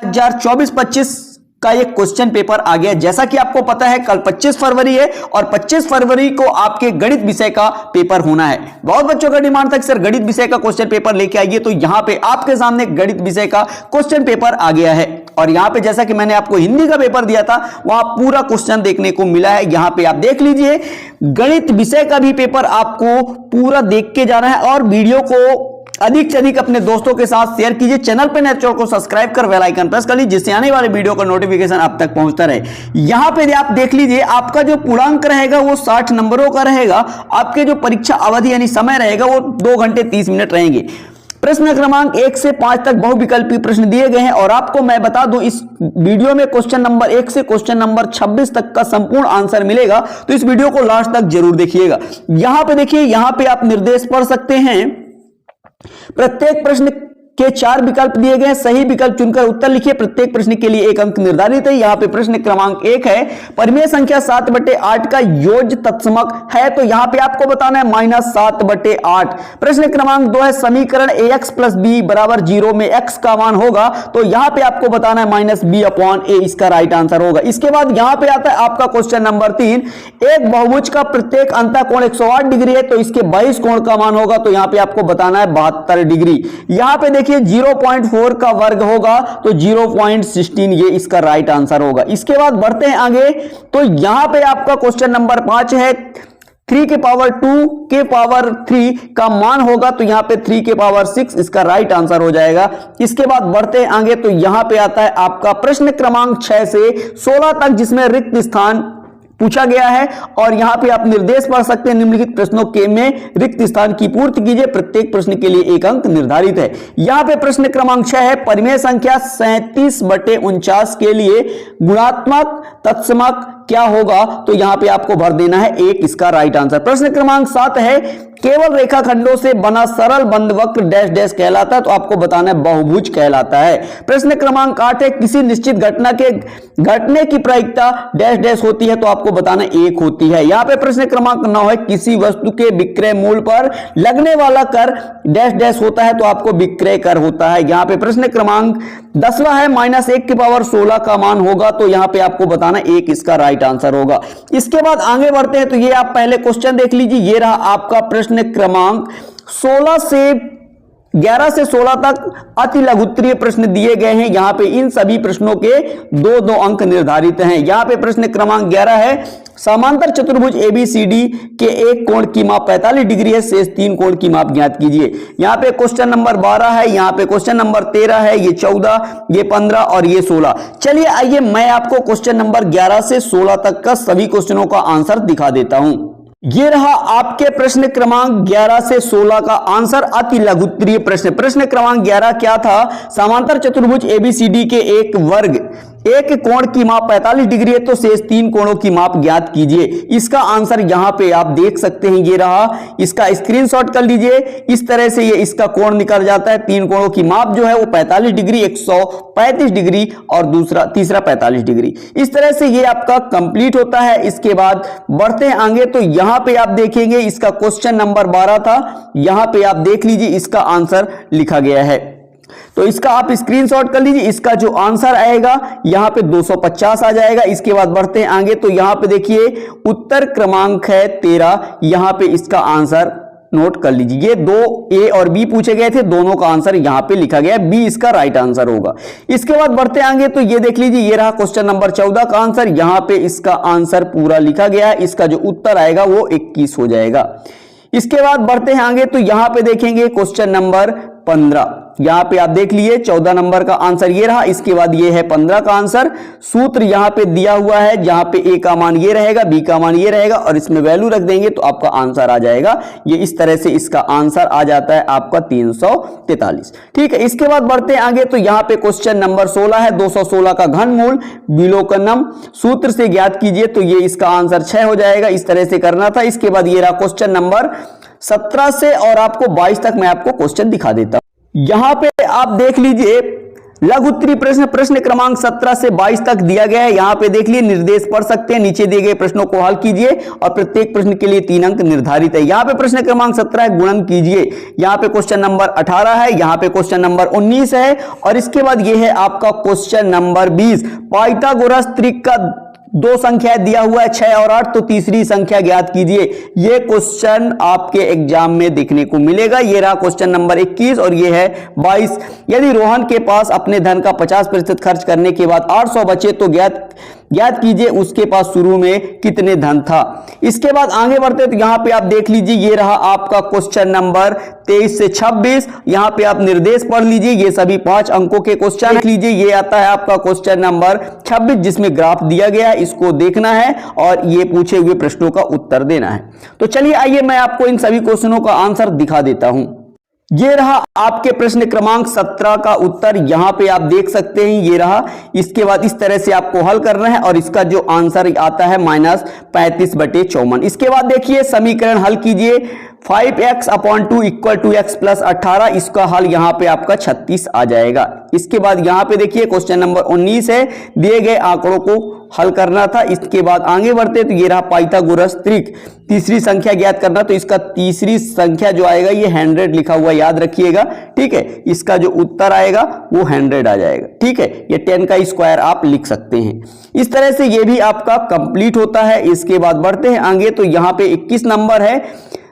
2024-25 का एक question paper आ गया। जैसा कि आपको पता है कल 25 फरवरी है और 25 फरवरी को आपके गणित विषय का पेपर होना है। बहुत बच्चों का डिमांड था कि सर गणित विषय का क्वेश्चन पेपर लेके आइए, तो यहां पे आपके सामने गणित विषय का क्वेश्चन पेपर आ गया है। और यहां पे जैसा कि मैंने आपको हिंदी का पेपर दिया था वहां पूरा क्वेश्चन देखने को मिला है। यहां पे आप देख लीजिए, गणित विषय का भी पेपर आपको पूरा देख के जाना है और वीडियो को अधिक से अधिक अपने दोस्तों के साथ शेयर कीजिए। चैनल पे नए चैनल को सब्सक्राइब कर बेल आइकन प्रेस कर लीजिए, जिससे आने वाले वीडियो का नोटिफिकेशन आप तक पहुंचता रहे। यहां पे आप देख लीजिए, आपका जो पूर्णांक रहेगा वो 60 नंबरों का रहेगा। आपके जो परीक्षा अवधि यानी समय रहेगा वो 2 घंटे 30 मिनट रहेंगे। प्रश्न क्रमांक 1 से 5 तक बहुविकल्पी प्रश्न दिए गए हैं और आपको मैं बता दूं इस वीडियो में क्वेश्चन नंबर 1 से क्वेश्चन नंबर 26 तक का संपूर्ण आंसर मिलेगा, तो इस वीडियो को लास्ट तक जरूर देखिएगा। यहां पे देखिए, यहां पे आप निर्देश पढ़ सकते हैं। प्रत्येक प्रश्न के 4 विकल्प दिए गए हैं, सही विकल्प चुनकर उत्तर लिखिए। प्रत्येक प्रश्न के लिए 1 अंक निर्धारित है। यहाँ पे प्रश्न क्रमांक 1 है, परिमेय संख्या 7/8 का योज्य तत्समक है, तो यहाँ पे आपको बताना है -7/8। प्रश्न क्रमांक 2 है, समीकरण ax + b = 0 में x का मान होगा, तो यहाँ पे आपको बताना है -b/a, इसका राइट आंसर होगा। इसके बाद यहाँ पे आता है आपका क्वेश्चन नंबर 3, एक बहुभुज का प्रत्येक अंतःकोण 108 डिग्री है, तो इसके 22 कोण का मान होगा, तो यहाँ पे आपको बताना है 72 डिग्री। यहाँ पे देखिए 0.4 का वर्ग होगा, तो 0.16 ये इसका राइट आंसर होगा। इसके बाद बढ़ते हैं आगे, तो यहां पे आपका क्वेश्चन नंबर 5 है, 3 के पावर 2 के पावर 3 का मान होगा, तो यहां पे 3 के पावर 6 इसका राइट आंसर हो जाएगा। इसके बाद बढ़ते हैं आगे, तो यहां पे आता है आपका प्रश्न क्रमांक 6 से 16 तक, जिसमें रिक्त स्थान पूछा गया है और यहां पे आप निर्देश पढ़ सकते हैं। निम्नलिखित प्रश्नों के में रिक्त स्थान की पूर्ति कीजिए। प्रत्येक प्रश्न के लिए 1 अंक निर्धारित है। यहां पे प्रश्न क्रमांक 6 है, परिमेय संख्या 37/49 के लिए गुणात्मक तत्समक क्या होगा, तो यहां पे आपको भर देना है 1, इसका राइट आंसर। प्रश्न क्रमांक 7 है, केवल रेखाखंडों से बना सरल बंद वक्र डैश डैश कहलाता है, तो आपको बताना है बहुभुज कहलाता है। प्रश्न क्रमांक 8 है, किसी निश्चित घटना के घटने की प्रायिकता डैश डैश होती है, तो आपको बताना 1 होती है। यहां पे प्रश्न क्रमांक 9 है, किसी वस्तु के विक्रय मूल्य पर लगने वाला कर डैश डैश होता है, तो आपको विक्रय कर होता है। यहां पे प्रश्न क्रमांक 10वां है, -1 की पावर 16 का मान होगा, तो यहां पे आपको बताना 1, इसका राइट आंसर होगा। इसके बाद आगे बढ़ते हैं, तो ये आप पहले क्वेश्चन देख लीजिए। ये रहा आपका प्रश्न क्रमांक 11 से 16 तक अति लघुत्तरीय प्रश्न दिए गए हैं। यहां पे इन सभी प्रश्नों के 2-2 अंक निर्धारित हैं। यहां पे प्रश्न क्रमांक 11 है, समांतर चतुर्भुज ABCD के एक कोण की माप 45 डिग्री है, शेष 3 कोण की माप ज्ञात कीजिए। यहां पे क्वेश्चन नंबर 12 है, यहां पे क्वेश्चन नंबर 13 है, ये 14, ये 15 और ये 16। चलिए आइए मैं आपको क्वेश्चन नंबर 11 से 16 तक का सभी क्वेश्चनों का आंसर दिखा देता हूं। ये रहा आपके प्रश्न क्रमांक 11 से 16 का आंसर, अति लघुत्तरीय प्रश्न। प्रश्न क्रमांक 11 क्या था, समांतर चतुर्भुज ABCD के एक वर्ग एक कोण की माप 45 डिग्री है, तो शेष 3 कोणों की माप ज्ञात कीजिए। इसका आंसर यहां पे आप देख सकते हैं, ये रहा, इसका स्क्रीनशॉट कर लीजिए। इस तरह से ये इसका कोण निकल जाता है। 3 कोणों की माप जो है वो 45 डिग्री, 135 डिग्री और तीसरा 45 डिग्री। इस तरह से ये आपका कंप्लीट होता है। इसके बाद बढ़ते हैं आगे, तो यहां पे आप देखेंगे इसका क्वेश्चन नंबर 12 था, यहां पे आप देख लीजिए इसका आंसर लिखा गया है, तो इसका आप स्क्रीनशॉट कर लीजिए। इसका जो आंसर आएगा यहां पे 250 आ जाएगा। इसके बाद बढ़ते हैं आगे, तो यहां पे देखिए उत्तर क्रमांक है 13, यहां पे इसका आंसर नोट कर लीजिए। ये 2 A और B पूछे गए थे, दोनों का आंसर यहां पे लिखा गया है, B इसका राइट आंसर होगा। इसके बाद बढ़ते आगे, तो ये देख लीजिए, ये रहा क्वेश्चन नंबर 14 का आंसर, यहां पे इसका आंसर पूरा लिखा गया है। इसका जो उत्तर आएगा वो 21 हो जाएगा। इसके बाद बढ़ते हैं आगे, तो यहां पे देखेंगे क्वेश्चन नंबर 15, यहां पे आप देख लिए 14 नंबर का आंसर ये रहा। इसके बाद ये है 15 का आंसर। सूत्र यहां पे दिया हुआ है, जहां पे A का मान ये रहेगा, B का मान ये रहेगा और इसमें वैल्यू रख देंगे तो आपका आंसर आ जाएगा। ये इस तरह से इसका आंसर आ जाता है आपका 343। ठीक है, इसके बाद बढ़ते हैं आगे, तो यहां पे क्वेश्चन नंबर 16 है, 216 का घनमूल विलोकनम सूत्र से ज्ञात कीजिए, तो ये इसका आंसर 6 हो जाएगा। इस तरह से करना था। इसके बाद ये रहा क्वेश्चन नंबर 17 से और आपको 22 तक मैं आपको क्वेश्चन दिखा देता हूं। यहां पे आप देख लीजिए, लघु उत्तरीय प्रश्न प्रश्न क्रमांक 17 से 22 तक दिया गया है। यहां पे देख लिए निर्देश पढ़ सकते हैं, नीचे दिए गए प्रश्नों को हल कीजिए और प्रत्येक प्रश्न के लिए 3 अंक निर्धारित है। यहां पे प्रश्न क्रमांक 17 है, गुणन कीजिए। यहां पे क्वेश्चन नंबर 18 है, यहां पे क्वेश्चन नंबर 19 है और इसके बाद ये है आपका क्वेश्चन नंबर 20। पाइथागोरस त्रिक का दो संख्या दिया हुआ है 6 और 8, तो तीसरी संख्या ज्ञात कीजिए। यह क्वेश्चन आपके एग्जाम में देखने को मिलेगा। यह रहा क्वेश्चन नंबर 21 और यह है 22। यदि रोहन के पास अपने धन का 50% खर्च करने के बाद 800 बचे तो ज्ञात कीजिए उसके पास शुरू में कितने धन था। इसके बाद आगे बढ़ते तो यहां पे आप देख लीजिए, ये रहा आपका क्वेश्चन नंबर 23 से 26। यहां पे आप निर्देश पढ़ लीजिए, ये सभी 5 अंकों के क्वेश्चन देख लीजिए। ये आता है आपका क्वेश्चन नंबर 26 जिसमें ग्राफ दिया गया है, इसको देखना है और ये पूछे हुए प्रश्नों का उत्तर देना है। तो चलिए आइए मैं आपको इन सभी क्वेश्चनों का आंसर दिखा देता हूं। ये रहा आपके प्रश्न क्रमांक 17 का उत्तर, यहां पे आप देख सकते हैं, ये रहा। इसके बाद इस तरह से आपको हल करना है और इसका जो आंसर आता है -35/54। इसके बाद देखिए समीकरण हल कीजिए। 5x/2 = x + 18, इसका हल यहां पे आपका 36 आ जाएगा। इसके बाद यहां पे देखिए क्वेश्चन नंबर 19 है, दिए गए आंकड़ों को हल करना था। इसके बाद आगे बढ़ते तो ये रहा पाइथागोरस त्रिक, तीसरी संख्या ज्ञात करना, तो इसका तीसरी संख्या जो आएगा ये 100 लिखा हुआ याद रखिएगा, ठीक है। इसका जो उत्तर आएगा वो 100 आ जाएगा, ठीक है। ये 10 का स्क्वायर आप लिख सकते हैं। इस तरह से ये भी आपका कंप्लीट होता है। इसके बाद बढ़ते हैं आगे, तो यहाँ पे 21 नंबर है,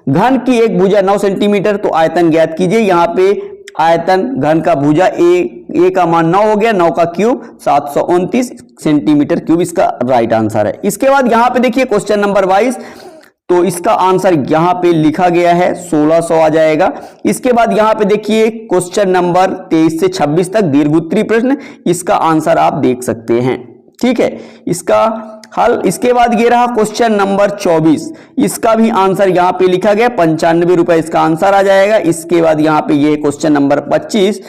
घन की एक भुजा 9 सेंटीमीटर, तो आयतन ज्ञात कीजिए। यहाँ पे आयतन घन का भुजा ए का मान 9 हो गया, 9 का क्यूब 729 सेंटीमीटर क्यूब, इसका राइट आंसर है। इसके बाद यहां पे देखिए क्वेश्चन नंबर 22, तो इसका आंसर यहां पे लिखा गया है 1600 आ जाएगा। इसके बाद यहां पे देखिए क्वेश्चन नंबर 23 से 26 तक दीर्घोत्तरीय प्रश्न, इसका आंसर आप देख सकते हैं, ठीक है, इसका हल। इसके बाद ये रहा क्वेश्चन नंबर 24, इसका भी आंसर यहां पे लिखा गया 95 रुपए इसका आंसर आ जाएगा। इसके बाद यहां पे ये क्वेश्चन नंबर 25,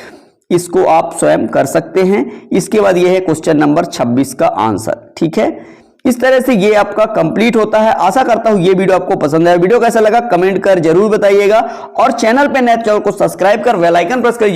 इसको आप स्वयं कर सकते हैं। इसके बाद ये है क्वेश्चन नंबर 26 का आंसर, ठीक है। इस तरह से ये आपका कंप्लीट होता है। आशा करता हूं ये वीडियो आपको पसंद आया। वीडियो कैसा लगा कमेंट कर जरूर बताइएगा और चैनल पे नए चैनल को सब्सक्राइब कर बेल आइकन प्रेस करिए।